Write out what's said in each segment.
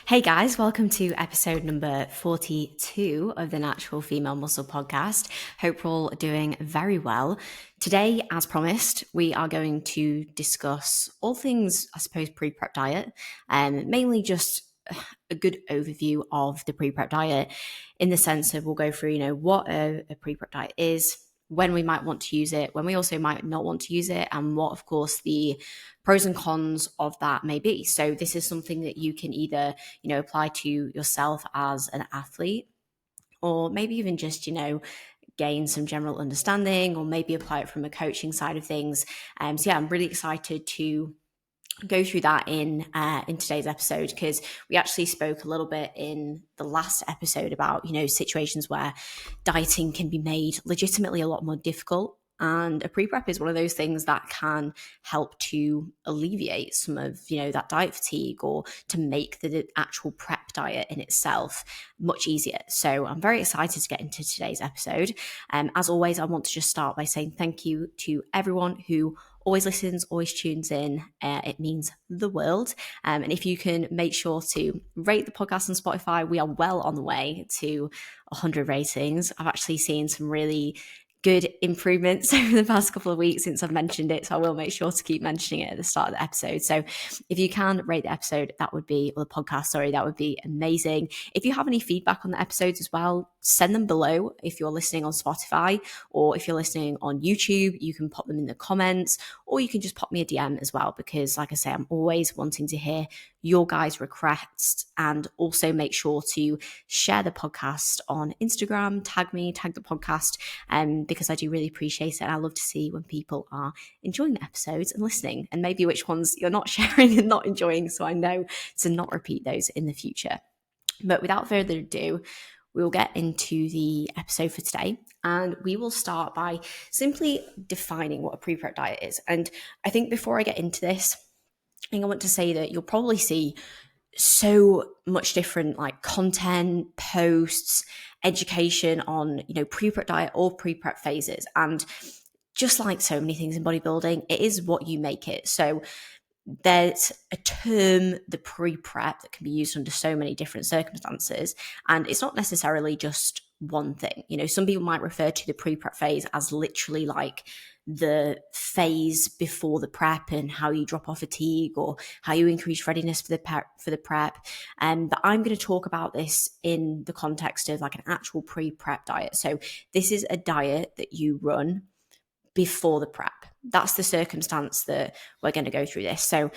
Hey guys, welcome to episode number 42 of the Natural Female Muscle Podcast. Hope we're all doing very well. Today, as promised, we are going to discuss all things, I suppose, pre-prep diet, mainly just a good overview of the pre-prep diet in the sense of we'll go through, what a pre-prep diet is, when we might want to use it, when we also might not want to use it, and what, of course, the pros and cons of that may be. So this is something that you can either, apply to yourself as an athlete, or maybe even just, gain some general understanding, or maybe apply it from a coaching side of things. So yeah, I'm really excited to go through that in today's episode, because we actually spoke a little bit in the last episode about situations where dieting can be made legitimately a lot more difficult, and a pre-prep is one of those things that can help to alleviate some of that diet fatigue, or to make the actual prep diet in itself much easier. So I'm very excited to get into today's episode. As always, I want to just start by saying thank you to everyone who always listens, always tunes in. It means the world. And if you can make sure to rate the podcast on Spotify, we are well on the way to 100 ratings. I've actually seen some really good improvements over the past couple of weeks since I've mentioned it. So I will make sure to keep mentioning it at the start of the episode. So if you can rate the episode, that would be, or the podcast, sorry, that would be amazing. If you have any feedback on the episodes as well, send them below. If you're listening on Spotify, or if you're listening on YouTube, you can pop them in the comments, or you can just pop me a DM as well, because like I say, I'm always wanting to hear your guys' requests. And also make sure to share the podcast on Instagram, tag me, tag the podcast, because I do really appreciate it. And I love to see when people are enjoying the episodes and listening, and maybe which ones you're not sharing and not enjoying, so I know to not repeat those in the future. But without further ado, we will get into the episode for today, and we will start by simply defining what a pre-prep diet is. And I think before I get into this, I think I want to say that you'll probably see so much different content, posts, education on, pre-prep diet or pre-prep phases. And just like so many things in bodybuilding, it is what you make it. So there's a term, the pre-prep, that can be used under so many different circumstances. And it's not necessarily just one thing. Some people might refer to the pre-prep phase as literally like the phase before the prep, and how you drop off fatigue, or how you increase readiness for the prep. But I'm going to talk about this in the context of like an actual pre-prep diet. So this is a diet that you run before the prep. That's the circumstance that we're going to go through this. So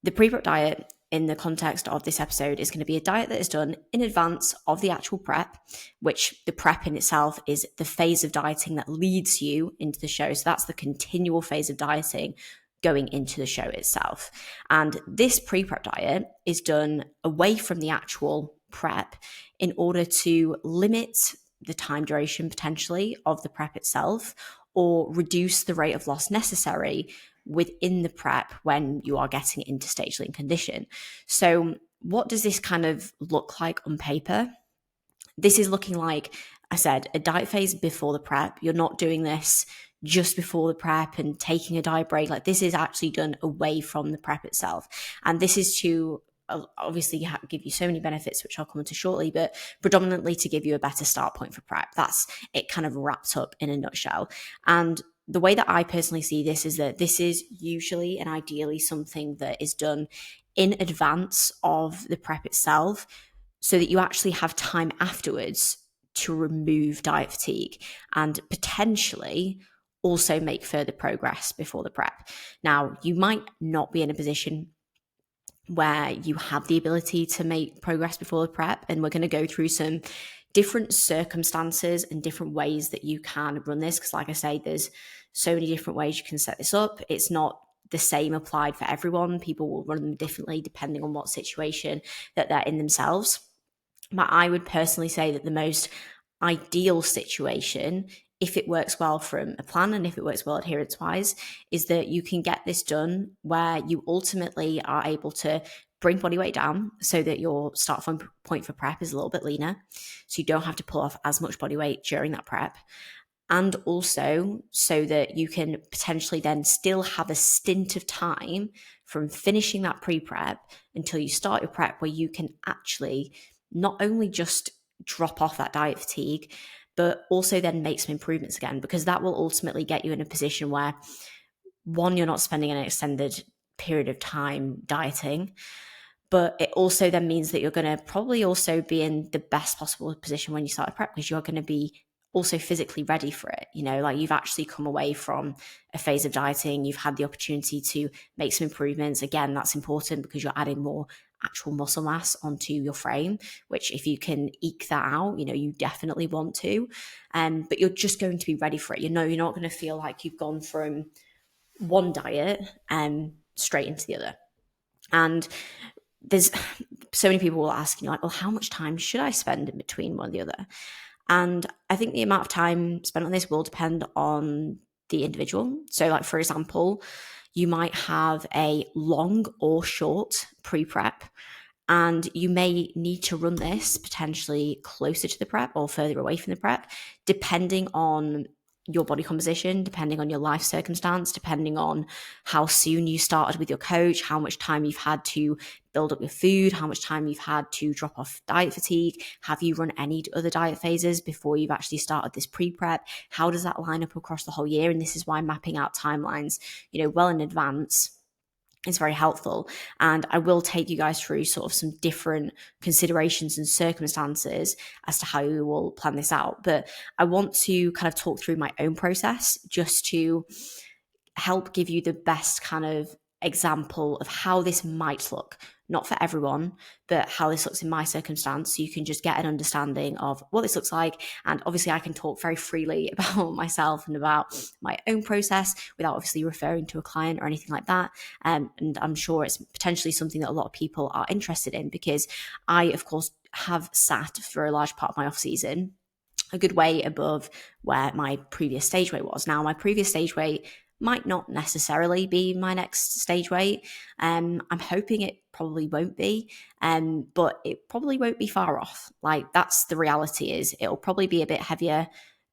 the pre-prep diet in the context of this episode is going to be a diet that is done in advance of the actual prep, which the prep in itself is the phase of dieting that leads you into the show. So that's the continual phase of dieting going into the show itself. And this pre-prep diet is done away from the actual prep in order to limit the time duration potentially of the prep itself, or reduce the rate of loss necessary within the prep when you are getting into stage lean condition. So what does this kind of look like on paper? This is looking like, I said, a diet phase before the prep. You're not doing this just before the prep and taking a diet break. Like, this is actually done away from the prep itself. And this is to obviously give you so many benefits, which I'll come into shortly, but predominantly to give you a better start point for prep. That's it, kind of wrapped up in a nutshell. And the way that I personally see this is that this is usually and ideally something that is done in advance of the prep itself, so that you actually have time afterwards to remove diet fatigue and potentially also make further progress before the prep. Now, you might not be in a position where you have the ability to make progress before the prep, and we're going to go through some different circumstances and different ways that you can run this, because like I say, there's so many different ways you can set this up. It's not the same applied for everyone. People will run them differently depending on what situation that they're in themselves. But I would personally say that the most ideal situation, if it works well from a plan and if it works well adherence wise, is that you can get this done where you ultimately are able to bring body weight down so that your start point for prep is a little bit leaner, so you don't have to pull off as much body weight during that prep. and also so that you can potentially then still have a stint of time from finishing that pre-prep until you start your prep where you can actually not only just drop off that diet fatigue, but also then make some improvements again, because that will ultimately get you in a position where, one, you're not spending an extended period of time dieting, but it also then means that you're going to probably also be in the best possible position when you start a prep, because you're going to be also physically ready for it. Like you've actually come away from a phase of dieting, you've had the opportunity to make some improvements. Again, that's important because you're adding more actual muscle mass onto your frame, which if you can eke that out, you definitely want to. But you're just going to be ready for it. You're not going to feel like you've gone from one diet straight into the other. And there's so many people will ask, like, well, how much time should I spend in between one or the other? And I think the amount of time spent on this will depend on the individual. So, like, for example, you might have a long or short pre-prep, and you may need to run this potentially closer to the prep or further away from the prep, depending on your body composition, depending on your life circumstance, depending on how soon you started with your coach, how much time you've had to build up your food, how much time you've had to drop off diet fatigue. Have you run any other diet phases before you've actually started this pre-prep? How does that line up across the whole year? And this is why mapping out timelines, well in advance is very helpful. And I will take you guys through sort of some different considerations and circumstances as to how you will plan this out. But I want to kind of talk through my own process just to help give you the best kind of example of how this might look, not for everyone, but how this looks in my circumstance, so you can just get an understanding of what this looks like. And obviously I can talk very freely about myself and about my own process without obviously referring to a client or anything like that. And I'm sure it's potentially something that a lot of people are interested in, because I, of course, have sat for a large part of my off season a good way above where my previous stage weight was. Now, my previous stage weight might not necessarily be my next stage weight. I'm hoping it probably won't be, but it probably won't be far off. Like, that's the reality. Is it'll probably be a bit heavier,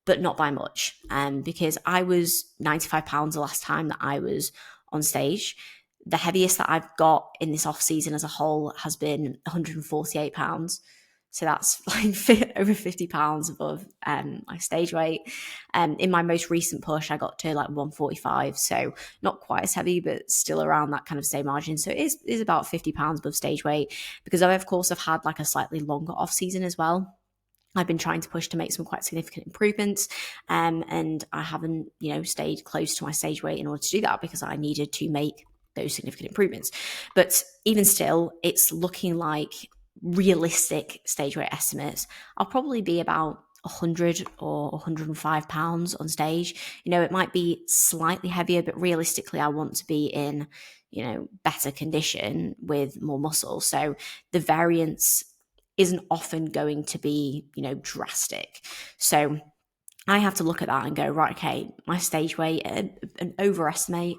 but not by much. Because I was 95 pounds the last time that I was on stage. The heaviest that I've got in this off season as a whole has been 148 pounds. So that's like over 50 pounds above my stage weight. In my most recent push, I got to like 145. So not quite as heavy, but still around that kind of same margin. So it is about 50 pounds above stage weight, because I, of course, have had like a slightly longer off season as well. I've been trying to push to make some quite significant improvements, and I haven't, stayed close to my stage weight in order to do that, because I needed to make those significant improvements. But even still, it's looking like realistic stage weight estimates, I'll probably be about 100 or 105 pounds on stage. It might be slightly heavier, but realistically, I want to be in, better condition with more muscle. So the variance isn't often going to be, drastic. So I have to look at that and go, right, okay, my stage weight, an overestimate,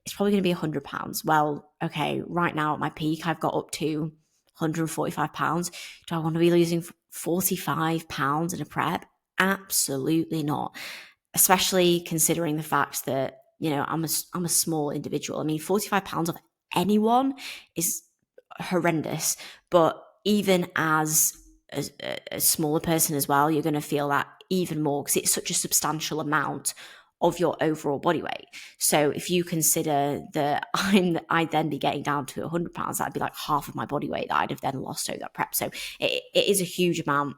it's probably going to be 100 pounds. Well, okay, right now at my peak, I've got up to 145 pounds. Do I want to be losing 45 pounds in a prep? Absolutely not. Especially considering the fact that, I'm a small individual. I mean, 45 pounds of anyone is horrendous. But even as a smaller person as well, you're going to feel that even more, because it's such a substantial amount of your overall body weight. So if you consider that I'd then be getting down to 100 pounds, that'd be like half of my body weight that I'd have then lost over that prep. So it is a huge amount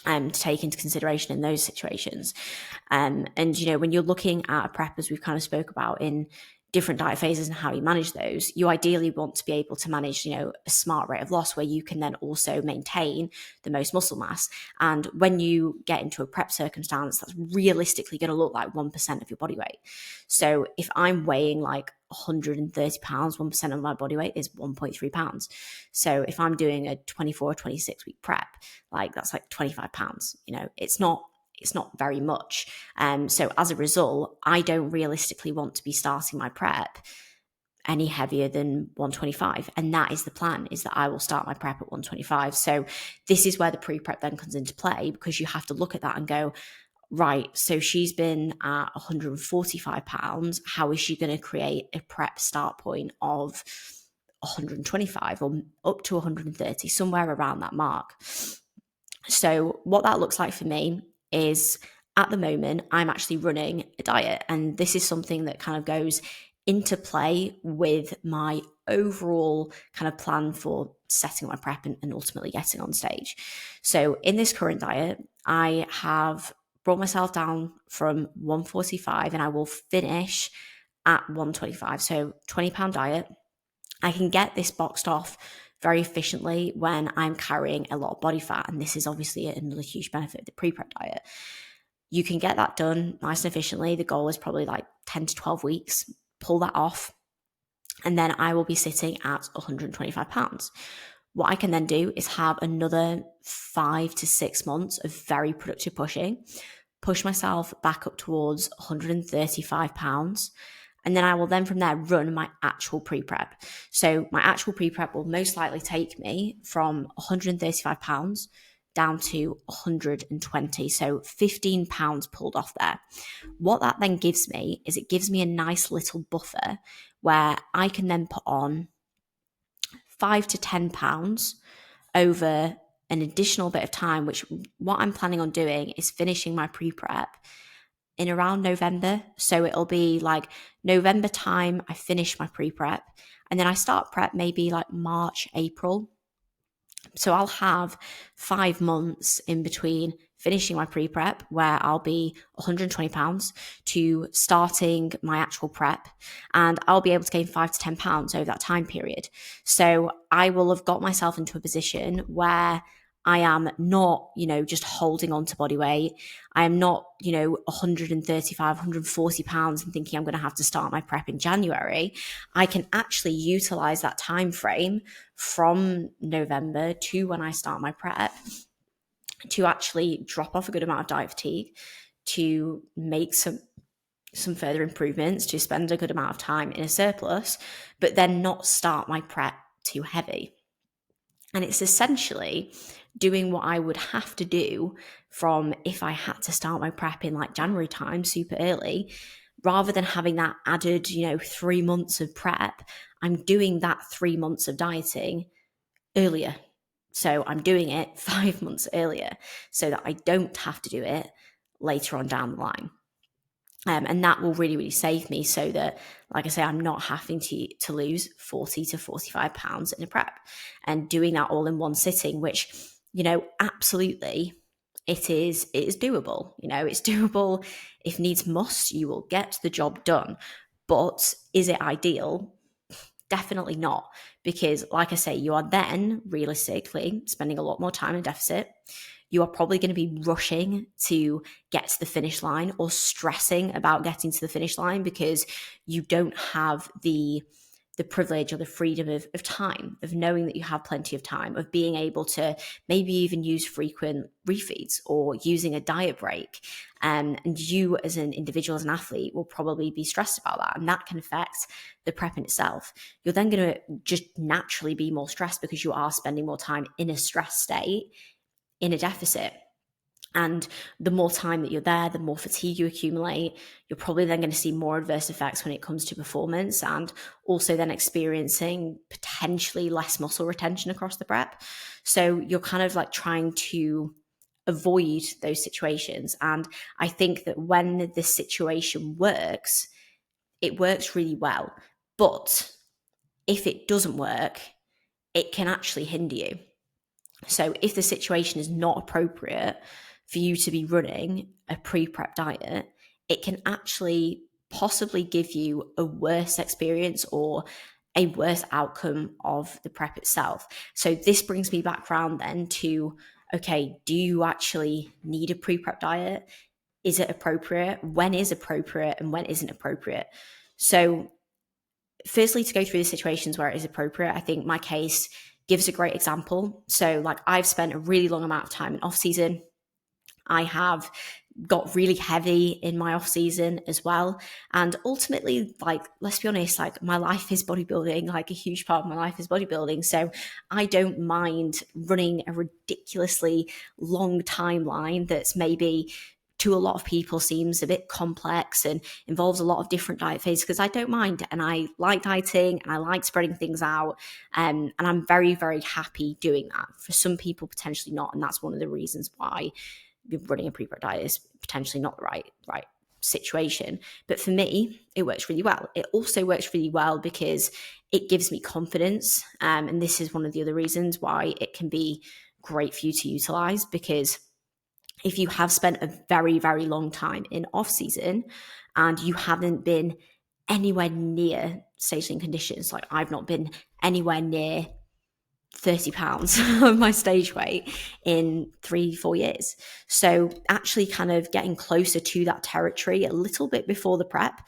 to take into consideration in those situations. And, when you're looking at a prep, as we've kind of spoke about in different diet phases and how you manage those, you ideally want to be able to manage, a smart rate of loss where you can then also maintain the most muscle mass. And when you get into a prep circumstance, that's realistically going to look like 1% of your body weight. So if I'm weighing like 130 pounds, 1% of my body weight is 1.3 pounds. So if I'm doing a 24 or 26 week prep, like that's like 25 pounds, it's not very much. So as a result, I don't realistically want to be starting my prep any heavier than 125. And that is the plan, is that I will start my prep at 125. So this is where the pre-prep then comes into play, because you have to look at that and go, right, so she's been at 145 pounds. How is she going to create a prep start point of 125 or up to 130, somewhere around that mark? So what that looks like for me is, at the moment, I'm actually running a diet, and this is something that kind of goes into play with my overall kind of plan for setting my prep and ultimately getting on stage. So in this current diet, I have brought myself down from 145 and I will finish at 125. So £20 diet. I can get this boxed off very efficiently when I'm carrying a lot of body fat. And this is obviously another huge benefit of the pre-prep diet. You can get that done nice and efficiently. The goal is probably like 10 to 12 weeks. Pull that off. And then I will be sitting at 125 pounds. What I can then do is have another 5 to 6 months of very productive pushing, push myself back up towards 135 pounds. And then I will then from there run my actual pre-prep. So my actual pre-prep will most likely take me from 135 pounds down to 120. So 15 pounds pulled off there. What that then gives me is it gives me a nice little buffer where I can then put on 5 to 10 pounds over an additional bit of time, which what I'm planning on doing is finishing my pre-prep in around November. So it'll be like November time, I finish my pre-prep, and then I start prep maybe like March, April. So I'll have 5 months in between finishing my pre-prep, where I'll be 120 pounds, to starting my actual prep, and I'll be able to gain 5 to 10 pounds over that time period. So I will have got myself into a position where I am not, just holding on to body weight. I am not, 135, 140 pounds and thinking I'm going to have to start my prep in January. I can actually utilize that time frame from November to when I start my prep to actually drop off a good amount of diet fatigue, to make some further improvements, to spend a good amount of time in a surplus, but then not start my prep too heavy. And it's essentially doing what I would have to do from if I had to start my prep in like January time, super early, rather than having that added, 3 months of prep. I'm doing that 3 months of dieting earlier. So I'm doing it 5 months earlier so that I don't have to do it later on down the line. And that will really, really save me, so that, like I say, I'm not having to lose 40 to 45 pounds in a prep, and doing that all in one sitting, which, absolutely it is doable. It's doable. If needs must, you will get the job done. But is it ideal? Definitely not, because like I say, you are then realistically spending a lot more time in deficit. You are probably going to be rushing to get to the finish line, or stressing about getting to the finish line, because you don't have the privilege or the freedom of time, of knowing that you have plenty of time, of being able to maybe even use frequent refeeds or using a diet break. And you as an individual, as an athlete, will probably be stressed about that. And that can affect the prep in itself. You're then going to just naturally be more stressed because you are spending more time in a stress state, in a deficit. And the more time that you're there, the more fatigue you accumulate. You're probably then going to see more adverse effects when it comes to performance, and also then experiencing potentially less muscle retention across the prep. So you're kind of like trying to avoid those situations. And I think that when this situation works, it works really well. But if it doesn't work, it can actually hinder you. So if the situation is not appropriate for you to be running a pre-prep diet, it can actually possibly give you a worse experience or a worse outcome of the prep itself. So this brings me back around then to, okay, do you actually need a pre-prep diet? Is it appropriate? When is appropriate and when isn't appropriate? So firstly, to go through the situations where it is appropriate, I think my case gives a great example. So like, I've spent a really long amount of time in off season. I have got really heavy in my off season as well. And ultimately, like, let's be honest, like, my life is bodybuilding, like a huge part of my life is bodybuilding. So I don't mind running a ridiculously long timeline that's maybe to a lot of people seems a bit complex and involves a lot of different diet phases, because I don't mind, and I like dieting and I like spreading things out, and I'm very, very happy doing that. For some people, potentially not, and that's one of the reasons why running a pre-prep diet is potentially not the right situation. But for me, it works really well. It also works really well because it gives me confidence, and this is one of the other reasons why it can be great for you to utilize, because if you have spent a very, very long time in off season and you haven't been anywhere near stage lean conditions, like I've not been anywhere near 30 pounds of my stage weight in 3-4 years. So actually kind of getting closer to that territory a little bit before the prep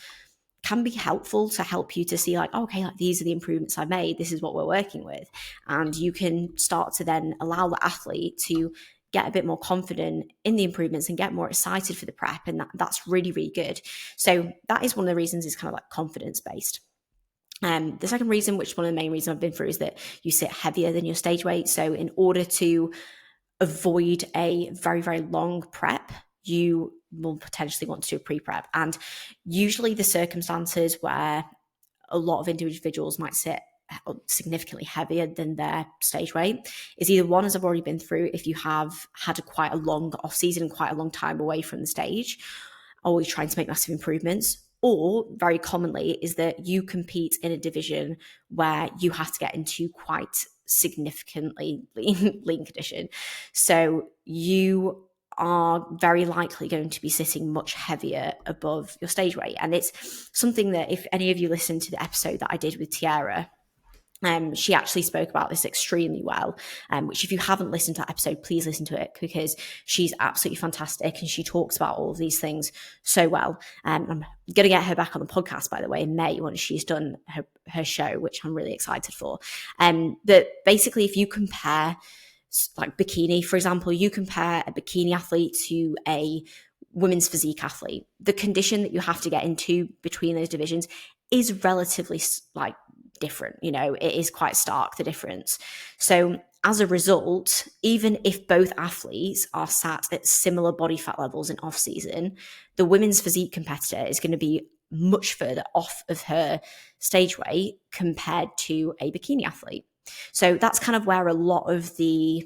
can be helpful to help you to see like, okay, like these are the improvements I've made. This is what we're working with. And you can start to then allow the athlete to get a bit more confident in the improvements and get more excited for the prep. And that's really, really good. So that is one of the reasons it's kind of like confidence based. The second reason, which is one of the main reasons I've been through, is that you sit heavier than your stage weight. So in order to avoid a very, very long prep, you will potentially want to do a pre-prep. And usually the circumstances where a lot of individuals might sit significantly heavier than their stage weight is either one, as I've already been through, if you have had quite a long off season and quite a long time away from the stage, always trying to make massive improvements, or very commonly is that you compete in a division where you have to get into quite significantly lean condition. So you are very likely going to be sitting much heavier above your stage weight. And it's something that if any of you listen to the episode that I did with Tiara, she actually spoke about this extremely well, which if you haven't listened to that episode, please listen to it, because she's absolutely fantastic and she talks about all of these things so well. I'm going to get her back on the podcast, by the way, in May once she's done her show, which I'm really excited for. But basically, if you compare like bikini, for example, you compare a bikini athlete to a women's physique athlete, the condition that you have to get into between those divisions is relatively like different. You know, it is quite stark, the difference. So as a result, even if both athletes are sat at similar body fat levels in off season, the women's physique competitor is going to be much further off of her stage weight compared to a bikini athlete. So that's kind of where a lot of the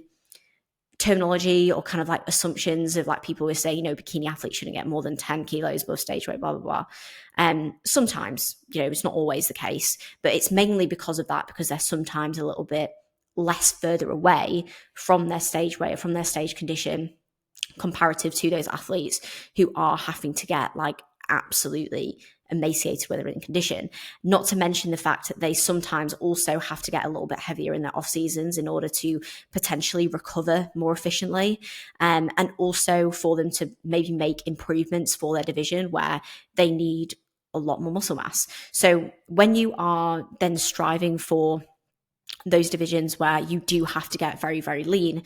terminology or kind of like assumptions of like people will say, you know, bikini athletes shouldn't get more than 10 kilos above stage weight, blah, blah, blah. Sometimes, you know, it's not always the case, but it's mainly because of that, because they're sometimes a little bit less further away from their stage weight or from their stage condition comparative to those athletes who are having to get like absolutely emaciated when they're in condition. Not to mention the fact that they sometimes also have to get a little bit heavier in their off seasons in order to potentially recover more efficiently, and also for them to maybe make improvements for their division where they need a lot more muscle mass. So when you are then striving for those divisions where you do have to get very, very lean,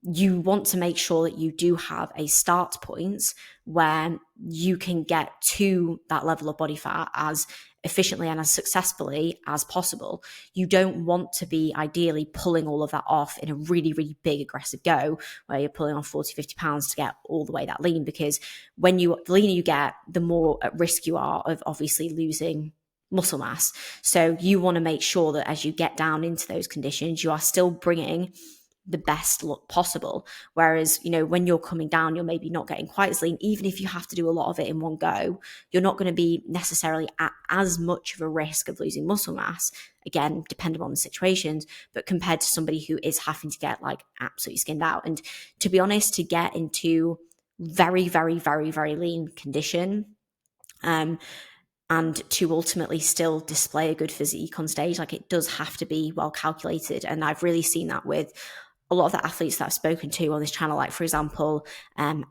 you want to make sure that you do have a start point where you can get to that level of body fat as efficiently and as successfully as possible. You don't want to be ideally pulling all of that off in a really, really big aggressive go where you're pulling off 40, 50 pounds to get all the way that lean, because the leaner you get, the more at risk you are of obviously losing muscle mass. So you want to make sure that as you get down into those conditions, you are still bringing the best look possible. Whereas, you know, when you're coming down, you're maybe not getting quite as lean. Even if you have to do a lot of it in one go, you're not going to be necessarily at as much of a risk of losing muscle mass, again, depending on the situations, but compared to somebody who is having to get like absolutely skinned out. And to be honest, to get into very, very, very, very lean condition, and to ultimately still display a good physique on stage, like it does have to be well calculated. And I've really seen that with a lot of the athletes that I've spoken to on this channel, like for example,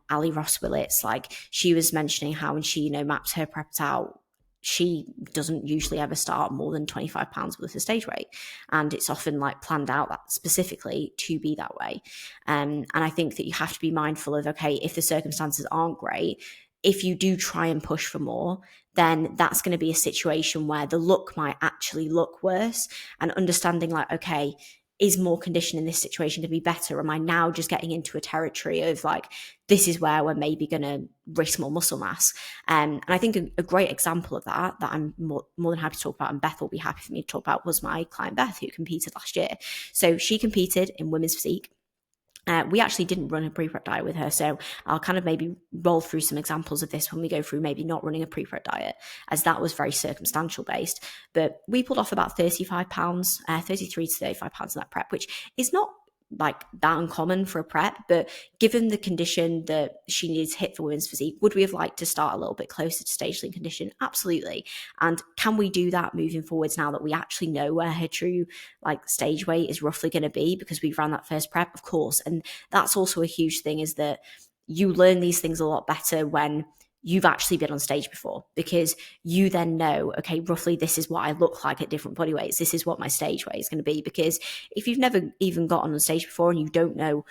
Ali Ross Willits, like she was mentioning how when she, you know, maps her preps out, she doesn't usually ever start more than 25 pounds worth of stage weight. And it's often like planned out that specifically to be that way. And I think that you have to be mindful of, okay, if the circumstances aren't great, if you do try and push for more, then that's going to be a situation where the look might actually look worse, and understanding like, okay, is more condition in this situation to be better? Or am I now just getting into a territory of like, this is where we're maybe going to risk more muscle mass? And I think a great example of that I'm more than happy to talk about, and Beth will be happy for me to talk about, was my client Beth, who competed last year. So she competed in women's physique. We actually didn't run a pre-prep diet with her, so I'll kind of maybe roll through some examples of this when we go through maybe not running a pre-prep diet, as that was very circumstantial based. But we pulled off about 35 pounds, 33 to 35 pounds in that prep, which is not like that uncommon for a prep, but given the condition that she needed to hit for women's physique, would we have liked to start a little bit closer to stage lean condition? Absolutely. And can we do that moving forwards now that we actually know where her true like stage weight is roughly going to be because we ran that first prep? Of course. And that's also a huge thing, is that you learn these things a lot better when you've actually been on stage before, because you then know, okay, roughly this is what I look like at different body weights. This is what my stage weight is going to be. Because if you've never even got on stage before and you don't know,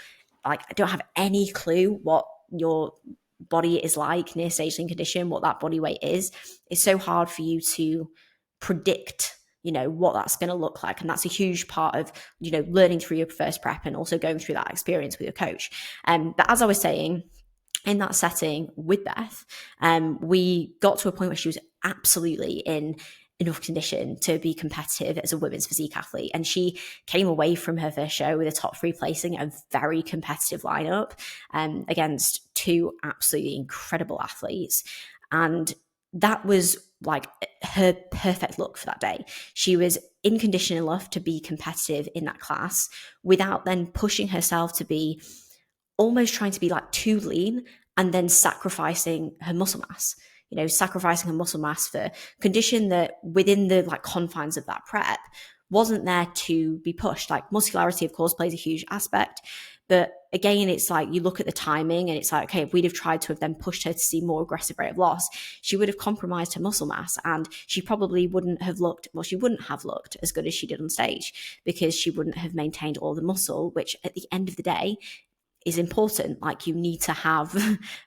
like, I don't have any clue what your body is like near stage lean condition, what that body weight is, it's so hard for you to predict, you know, what that's going to look like. And that's a huge part of, you know, learning through your first prep and also going through that experience with your coach. But as I was saying, in that setting with Beth, we got to a point where she was absolutely in enough condition to be competitive as a women's physique athlete. And she came away from her first show with a top 3 placing, a very competitive lineup against 2 absolutely incredible athletes. And that was like her perfect look for that day. She was in condition enough to be competitive in that class without then pushing herself to be almost trying to be like too lean and then sacrificing her muscle mass, you know, sacrificing her muscle mass for condition that within the like confines of that prep wasn't there to be pushed. Like muscularity, of course, plays a huge aspect. But again, it's like you look at the timing and it's like, okay, if we'd have tried to have then pushed her to see more aggressive rate of loss, she would have compromised her muscle mass, and she probably wouldn't have looked as good as she did on stage, because she wouldn't have maintained all the muscle, which at the end of the day is important. Like, you need to have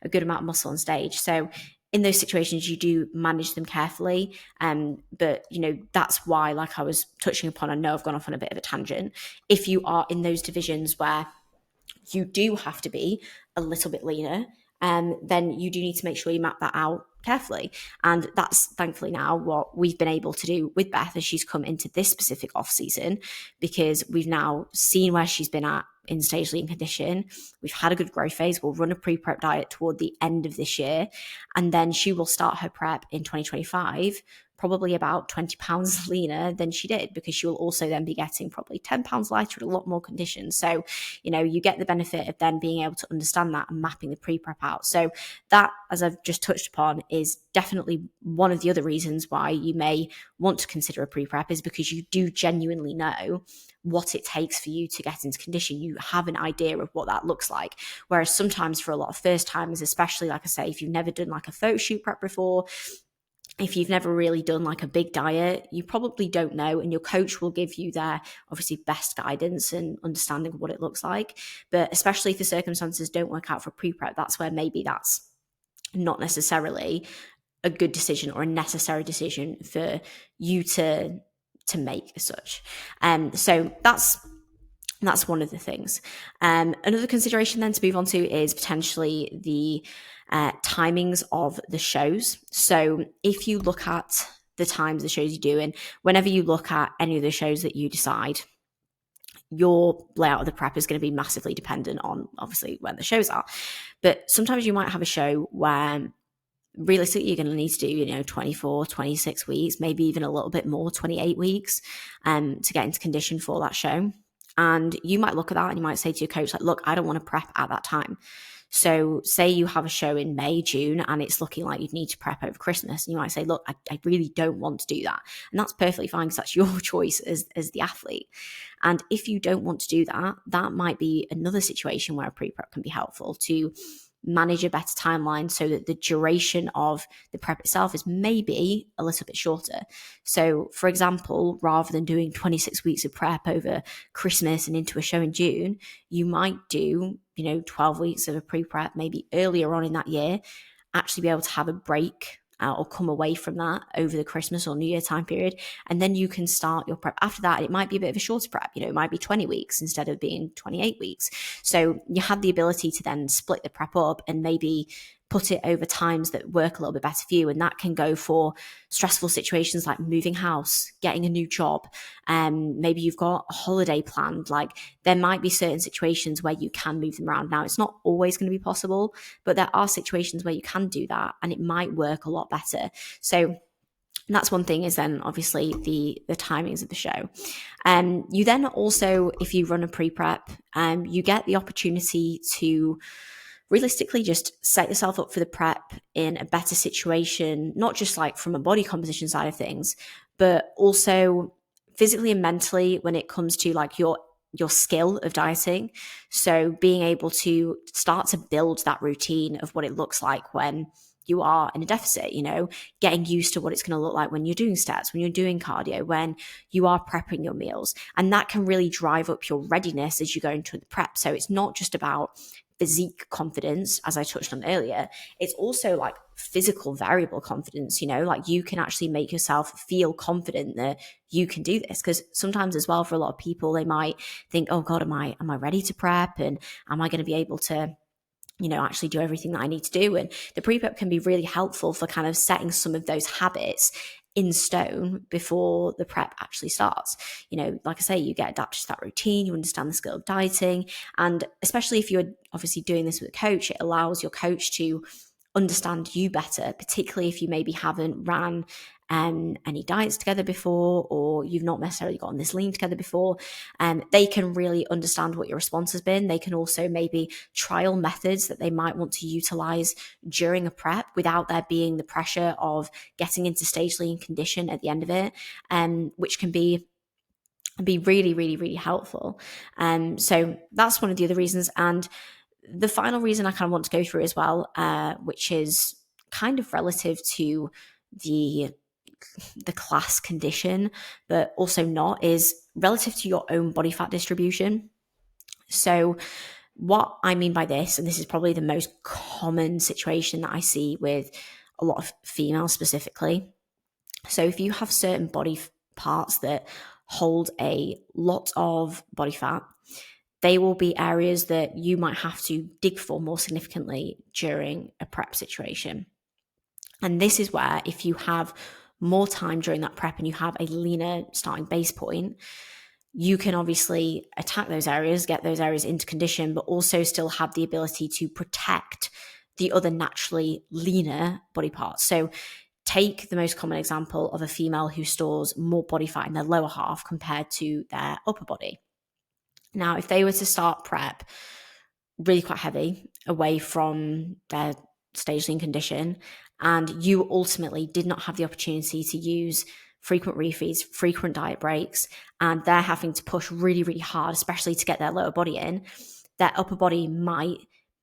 a good amount of muscle on stage. So in those situations, you do manage them carefully. But, you know, that's why, like I was touching upon, I know I've gone off on a bit of a tangent. If you are in those divisions where you do have to be a little bit leaner, then you do need to make sure you map that out carefully. And that's thankfully now what we've been able to do with Beth as she's come into this specific off season, because we've now seen where she's been at in stage lean condition. We've had a good growth phase. We'll run a pre-prep diet toward the end of this year, and then she will start her prep in 2025 probably about 20 pounds leaner than she did, because she will also then be getting probably 10 pounds lighter at a lot more conditions. So, you know, you get the benefit of then being able to understand that and mapping the pre-prep out. So that, as I've just touched upon, is definitely one of the other reasons why you may want to consider a pre-prep, is because you do genuinely know what it takes for you to get into condition. You have an idea of what that looks like. Whereas sometimes for a lot of first timers, especially, like I say, if you've never done like a photo shoot prep before, if you've never really done like a big diet, you probably don't know, and your coach will give you their obviously best guidance and understanding of what it looks like. But especially if the circumstances don't work out for pre-prep, that's where maybe that's not necessarily a good decision or a necessary decision for you to make as such. So that's one of the things. Another consideration then to move on to is potentially the timings of the shows. So if you look at the times the shows you do, and whenever you look at any of the shows that you decide, your layout of the prep is going to be massively dependent on obviously when the shows are. But sometimes you might have a show where realistically you're going to need to do 24, 26 weeks, maybe even a little bit more, 28 weeks to get into condition for that show. And you might look at that and you might say to your coach, like, look, I don't want to prep at that time. So say you have a show in May, June, and it's looking like you'd need to prep over Christmas. And you might say, look, I really don't want to do that. And that's perfectly fine, because that's your choice as the athlete. And if you don't want to do that, that might be another situation where a pre-prep can be helpful to manage a better timeline, so that the duration of the prep itself is maybe a little bit shorter. So for example, rather than doing 26 weeks of prep over Christmas and into a show in June, you might do 12 weeks of a pre-prep maybe earlier on in that year, actually be able to have a break or come away from that over the Christmas or New Year time period. And then you can start your prep after that. It might be a bit of a shorter prep, it might be 20 weeks instead of being 28 weeks. So you have the ability to then split the prep up and maybe put it over times that work a little bit better for you. And that can go for stressful situations like moving house, getting a new job. Maybe you've got a holiday planned. Like, there might be certain situations where you can move them around. Now, it's not always going to be possible, but there are situations where you can do that and it might work a lot better. So that's one thing, is then obviously the timings of the show. You then also, if you run a pre-prep, you get the opportunity to realistically just set yourself up for the prep in a better situation, not just like from a body composition side of things, but also physically and mentally when it comes to like your skill of dieting. So being able to start to build that routine of what it looks like when you are in a deficit, getting used to what it's going to look like when you're doing steps, when you're doing cardio, when you are prepping your meals. And that can really drive up your readiness as you go into the prep. So it's not just about physique confidence, as I touched on earlier. It's also like physical variable confidence, like you can actually make yourself feel confident that you can do this. Because sometimes as well, for a lot of people, they might think, oh God, am I ready to prep? And am I going to be able to actually do everything that I need to do? And the pre-prep can be really helpful for kind of setting some of those habits in stone before the prep actually starts. Like I say, you get adapted to that routine, you understand the skill of dieting. And especially if you're obviously doing this with a coach, it allows your coach to understand you better, particularly if you maybe haven't ran any diets together before, or you've not necessarily gotten this lean together before. They can really understand what your response has been. They can also maybe trial methods that they might want to utilize during a prep without there being the pressure of getting into stage lean condition at the end of it, which can be really, really, really helpful. So that's one of the other reasons. And the final reason I kind of want to go through as well, which is kind of relative to the class condition, but also not, is relative to your own body fat distribution. So what I mean by this, and this is probably the most common situation that I see with a lot of females specifically. So if you have certain body parts that hold a lot of body fat, they will be areas that you might have to dig for more significantly during a prep situation. And this is where, if you have more time during that prep and you have a leaner starting base point, you can obviously attack those areas, get those areas into condition, but also still have the ability to protect the other naturally leaner body parts. So take the most common example of a female who stores more body fat in their lower half compared to their upper body. Now, if they were to start prep really quite heavy away from their stage lean condition, and you ultimately did not have the opportunity to use frequent refeeds, frequent diet breaks, and they're having to push really, really hard, especially to get their lower body in, their upper body might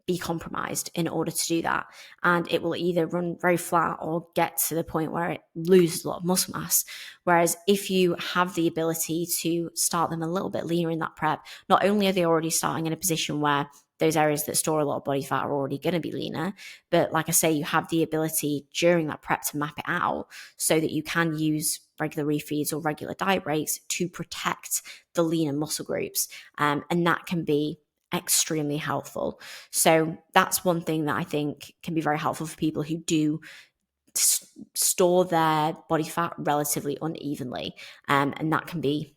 be compromised in order to do that. And it will either run very flat or get to the point where it loses a lot of muscle mass. Whereas if you have the ability to start them a little bit leaner in that prep, not only are they already starting in a position where those areas that store a lot of body fat are already going to be leaner, but like I say, you have the ability during that prep to map it out so that you can use regular refeeds or regular diet breaks to protect the leaner muscle groups. And that can be extremely helpful. So that's one thing that I think can be very helpful for people who do store their body fat relatively unevenly. And that can be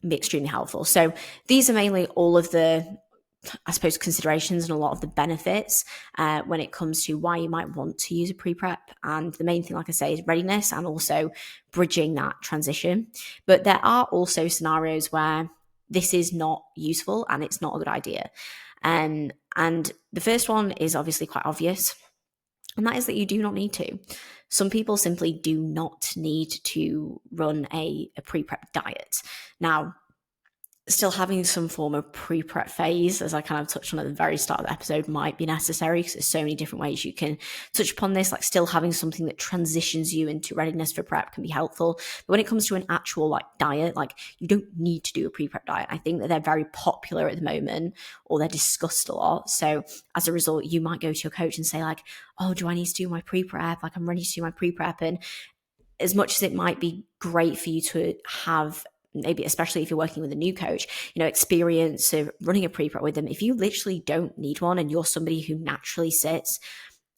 extremely helpful. So these are mainly all of the, I suppose, considerations and a lot of the benefits when it comes to why you might want to use a pre-prep. And the main thing, like I say, is readiness and also bridging that transition. But there are also scenarios where this is not useful and it's not a good idea. And the first one is obviously quite obvious, and that is that you do not need to. Some people simply do not need to run a pre-prep diet. Now, still having some form of pre-prep phase, as I kind of touched on at the very start of the episode, might be necessary because there's so many different ways you can touch upon this. Like still having something that transitions you into readiness for prep can be helpful. But when it comes to an actual like diet, like you don't need to do a pre-prep diet. I think that they're very popular at the moment, or they're discussed a lot. So as a result, you might go to your coach and say like, oh, do I need to do my pre-prep? Like I'm ready to do my pre-prep. And as much as it might be great for you to have, maybe especially if you're working with a new coach, experience of running a pre-prep with them, if you literally don't need one and you're somebody who naturally sits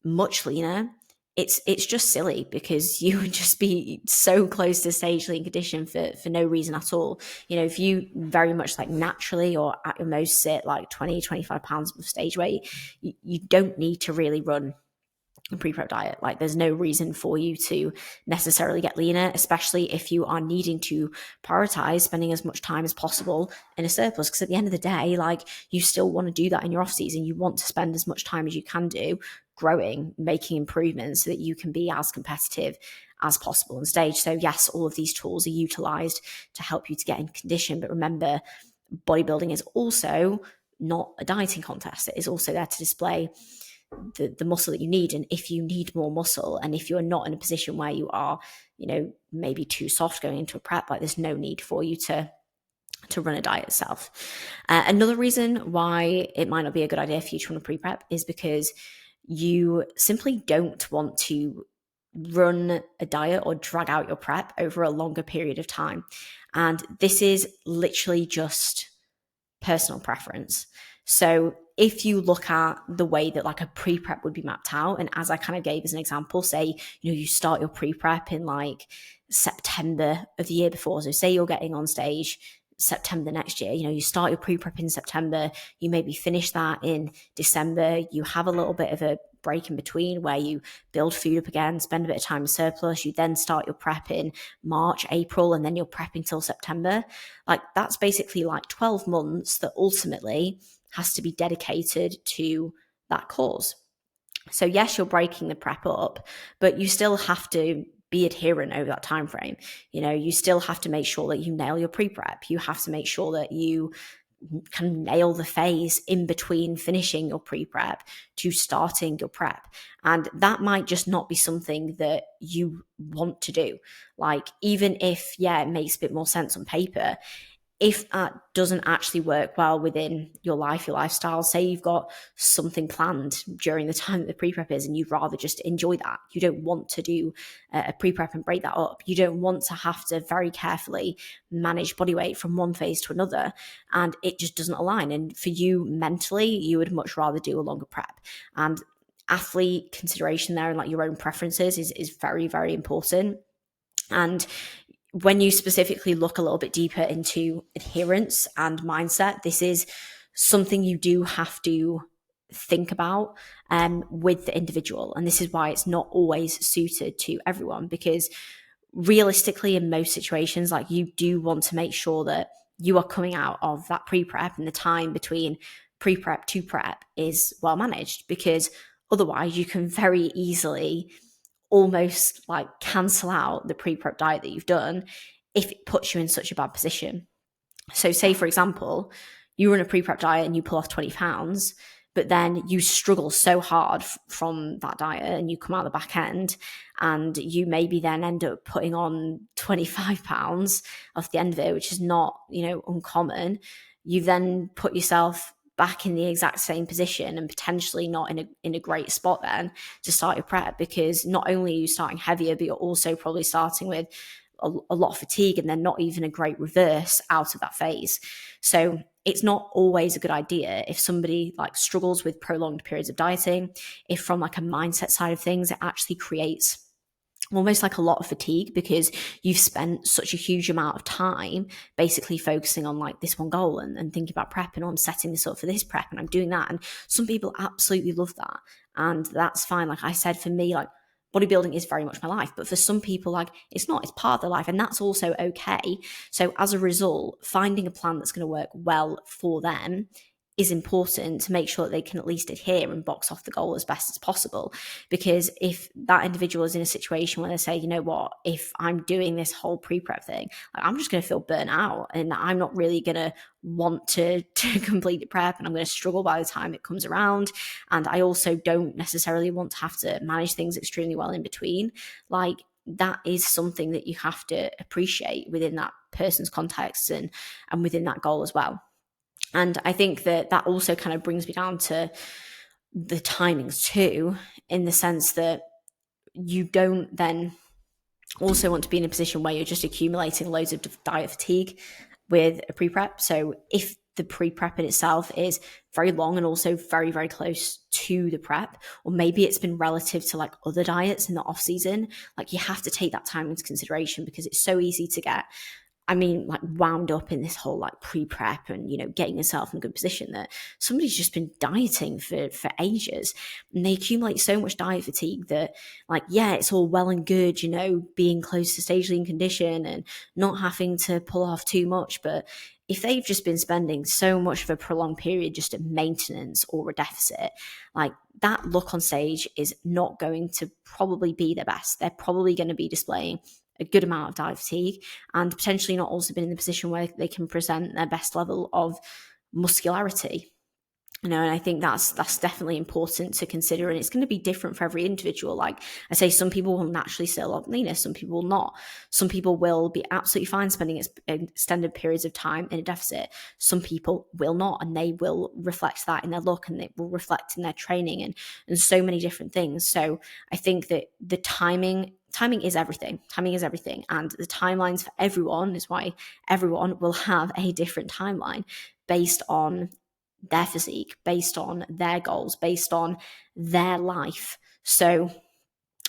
much leaner, it's just silly because you would just be so close to stage lean condition for no reason at all. If you very much like naturally or at your most sit like 20, 25 pounds of stage weight, you don't need to really run a pre-prep diet. Like there's no reason for you to necessarily get leaner, especially if you are needing to prioritize spending as much time as possible in a surplus. Because at the end of the day, like you still want to do that in your off season. You want to spend as much time as you can do growing, making improvements so that you can be as competitive as possible on stage. So yes, all of these tools are utilized to help you to get in condition. But remember, bodybuilding is also not a dieting contest. It is also there to display the muscle that you need. And if you need more muscle, and if you're not in a position where you are, maybe too soft going into a prep, like there's no need for you to run a diet itself. Another reason why it might not be a good idea for you to run a pre-prep is because you simply don't want to run a diet or drag out your prep over a longer period of time. And this is literally just personal preference. So if you look at the way that like a pre-prep would be mapped out, and as I kind of gave as an example, say, you start your pre-prep in like September of the year before. So say you're getting on stage September next year, you start your pre-prep in September, you maybe finish that in December, you have a little bit of a break in between where you build food up again, spend a bit of time in surplus, you then start your prep in March, April, and then you're prepping till September. Like that's basically like 12 months that ultimately has to be dedicated to that cause. So yes, you're breaking the prep up, but you still have to be adherent over that time frame. You still have to make sure that you nail your pre-prep. You have to make sure that you can nail the phase in between finishing your pre-prep to starting your prep. And that might just not be something that you want to do. Like, even if, it makes a bit more sense on paper, if that doesn't actually work well within your life, your lifestyle, say you've got something planned during the time that the pre-prep is and you'd rather just enjoy that, you don't want to do a pre-prep and break that up, you don't want to have to very carefully manage body weight from one phase to another, and it just doesn't align. And for you mentally, you would much rather do a longer prep. And athlete consideration there and like your own preferences is very, very important. And when you specifically look a little bit deeper into adherence and mindset, this is something you do have to think about with the individual. And this is why it's not always suited to everyone, because realistically, in most situations, like you do want to make sure that you are coming out of that pre-prep and the time between pre-prep to prep is well managed, because otherwise you can very easily almost like cancel out the pre-prep diet that you've done if it puts you in such a bad position. So say, for example, you run a pre-prep diet and you pull off 20 pounds, but then you struggle so hard from that diet and you come out the back end and you maybe then end up putting on 25 pounds off the end of it, which is not, uncommon. You then put yourself back in the exact same position and potentially not in a great spot then to start your prep, because not only are you starting heavier, but you're also probably starting with a lot of fatigue and then not even a great reverse out of that phase. So it's not always a good idea if somebody like struggles with prolonged periods of dieting, if from like a mindset side of things, it actually creates almost like a lot of fatigue because you've spent such a huge amount of time basically focusing on like this one goal and thinking about prep and I'm setting this up for this prep and I'm doing that. And some people absolutely love that. And that's fine. Like I said, for me, like bodybuilding is very much my life, but for some people, like it's not, it's part of their life, and that's also okay. So as a result, finding a plan that's going to work well for them is important to make sure that they can at least adhere and box off the goal as best as possible. Because if that individual is in a situation where they say, you know what, if I'm doing this whole pre-prep thing, like, I'm just going to feel burnt out and I'm not really going to want to complete the prep, and I'm going to struggle by the time it comes around. And I also don't necessarily want to have to manage things extremely well in between. Like, that is something that you have to appreciate within that person's context and within that goal as well. And I think that also kind of brings me down to the timings too, in the sense that you don't then also want to be in a position where you're just accumulating loads of diet fatigue with a pre-prep. So if the pre-prep in itself is very long and also very, very close to the prep, or maybe it's been relative to like other diets in the off season, like, you have to take that time into consideration, because it's so easy to get, like, wound up in this whole like pre-prep and, getting yourself in a good position, that somebody's just been dieting for ages, and they accumulate so much diet fatigue that, like, yeah, it's all well and good, being close to stage lean condition and not having to pull off too much. But if they've just been spending so much of a prolonged period just at maintenance or a deficit, like, that look on stage is not going to probably be their best. They're probably going to be displaying a good amount of diet fatigue and potentially not also been in the position where they can present their best level of muscularity. And I think that's definitely important to consider, and it's going to be different for every individual. Like I say, some people will naturally stay a lot leaner, some people will not. Some people will be absolutely fine spending extended periods of time in a deficit. Some people will not, and they will reflect that in their look, and it will reflect in their training and so many different things. So I think that the timing is everything. Timing is everything. And the timelines for everyone is why everyone will have a different timeline based on their physique, based on their goals, based on their life. So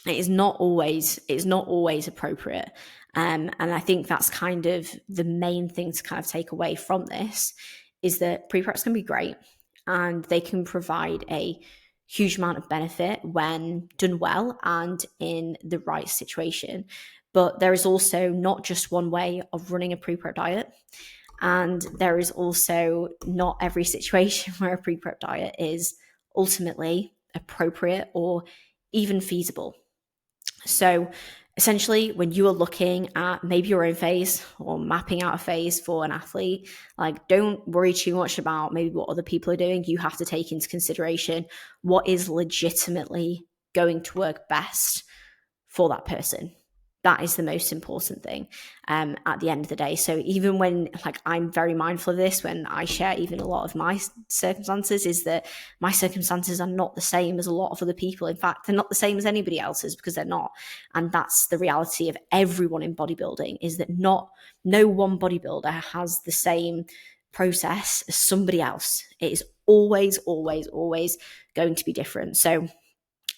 it is not always appropriate. And I think that's kind of the main thing to kind of take away from this, is that pre-preps can be great and they can provide a huge amount of benefit when done well and in the right situation. But there is also not just one way of running a pre-prep diet. And there is also not every situation where a pre-prep diet is ultimately appropriate or even feasible. So essentially, when you are looking at maybe your own phase or mapping out a phase for an athlete, like, don't worry too much about maybe what other people are doing. You have to take into consideration what is legitimately going to work best for that person. That is the most important thing at the end of the day. So even when, like, I'm very mindful of this when I share even a lot of my circumstances, is that my circumstances are not the same as a lot of other people. In fact, they're not the same as anybody else's, because they're not. And that's the reality of everyone in bodybuilding, is that no one bodybuilder has the same process as somebody else. It is always, always, always going to be different. So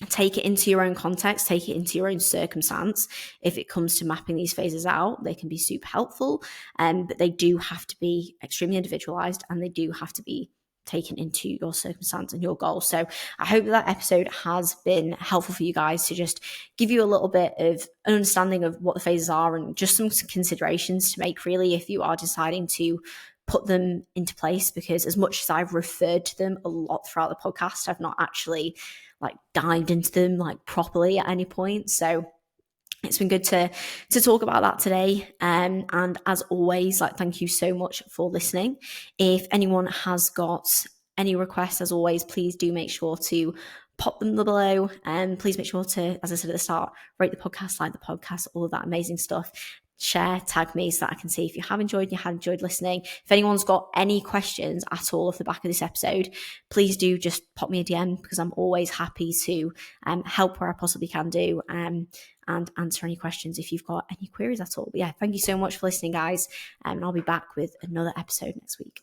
take it into your own context, take it into your own circumstance. If it comes to mapping these phases out, they can be super helpful, but they do have to be extremely individualized, and they do have to be taken into your circumstance and your goals. So I hope that episode has been helpful for you guys, to just give you a little bit of an understanding of what the phases are, and just some considerations to make, really, if you are deciding to put them into place. Because as much as I've referred to them a lot throughout the podcast, I've not actually dived into them properly at any point. So it's been good to talk about that today. And as always, thank you so much for listening. If anyone has got any requests, as always, please do make sure to pop them below. And please make sure to, as I said at the start, rate the podcast, like the podcast, all of that amazing stuff. Share, tag me, so that I can see if you have enjoyed listening. If anyone's got any questions at all off the back of this episode, please do just pop me a DM, because I'm always happy to help where I possibly can do, and answer any questions if you've got any queries at all. But yeah, thank you so much for listening, guys, and I'll be back with another episode next week.